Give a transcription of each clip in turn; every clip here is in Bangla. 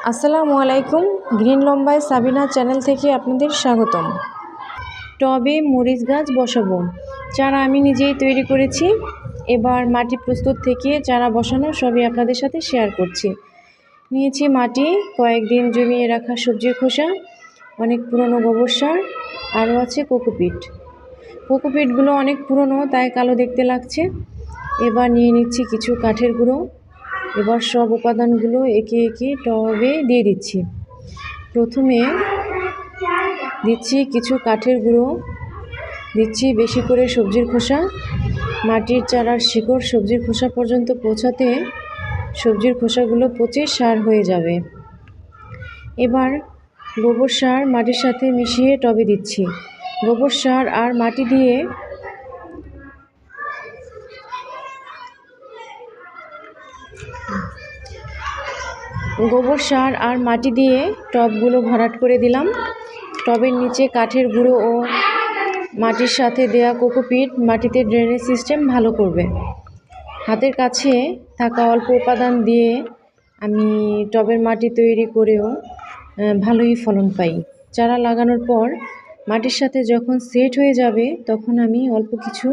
আসসালামু আলাইকুম। গ্রিন লম্বায় সাবিনা চ্যানেল থেকে আপনাদের স্বাগতম। টবে মরিচ গাছ বসাবো, চারা আমি নিজেই তৈরি করেছি। এবার মাটি প্রস্তুত থেকে চারা বসানো সবই আপনাদের সাথে শেয়ার করছি। নিয়েছি মাটি, কয়েকদিন জমিয়ে রাখা সবজির খোসা, অনেক পুরনো গোবর সার, আরও আছে কোকোপিট। কোকোপিটগুলো অনেক পুরনো তাই কালো দেখতে লাগছে। এবার নিয়ে নিচ্ছি কিছু কাঠের গুঁড়ো। এবার সব উপাদানগুলো একে একে টবে দিয়ে দিচ্ছি। প্রথমে দিচ্ছি কিছু কাঠের গুঁড়ো, দিচ্ছি বেশি করে সবজির খোসা। মাটির চারার শিকড় সবজির খোসা পর্যন্ত পৌঁছাতে সবজির খোসাগুলো পচে সার হয়ে যাবে। এবার গোবর সার মাটির সাথে মিশিয়ে টবে দিচ্ছি। গোবর সার আর মাটি দিয়ে টবগুলো ভরাট করে দিলাম। টবের নিচে কাঠের গুঁড়ো ও মাটির সাথে দেয়া কোকোপিট মাটিতে ড্রেনেজ সিস্টেম ভালো করবে। হাতের কাছে থাকা অল্প উপাদান দিয়ে আমি টবের মাটি তৈরি করেও ভালোই ফলন পাই। চারা লাগানোর পর মাটির সাথে যখন সেট হয়ে যাবে তখন আমি অল্প কিছু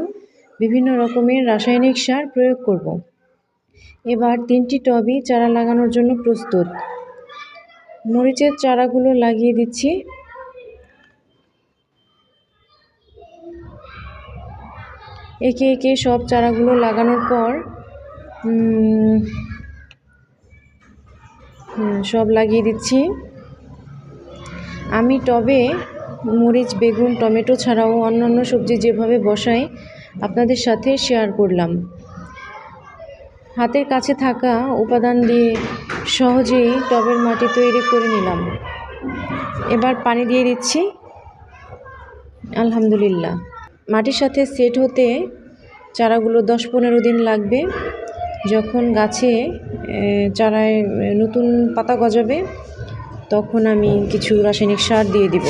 বিভিন্ন রকমের রাসায়নিক সার প্রয়োগ করব। এবার 3টি টবই চারা লাগানোর জন্য প্রস্তুত। মরিচের চারাগুলো লাগিয়ে দিচ্ছি। একে একে সব চারাগুলো লাগানোর পর সব লাগিয়ে দিচ্ছি। আমি টবে মরিচ, বেগুন, টমেটো ছাড়াও অন্যান্য সবজি যেভাবে বসাই আপনাদের সাথে শেয়ার করলাম। হাতের কাছে থাকা উপাদান দিয়ে সহজেই টবের মাটি তৈরি করে নিলাম। এবার পানি দিয়ে দিচ্ছি। আলহামদুলিল্লাহ, মাটির সাথে সেট হতে চারাগুলো 10-15 দিন লাগবে। যখন গাছে চারায় নতুন পাতা গজাবে তখন আমি কিছু রাসায়নিক সার দিয়ে দিব।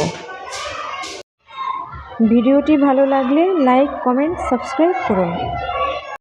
ভিডিওটি ভালো লাগলে লাইক, কমেন্ট, সাবস্ক্রাইব করুন।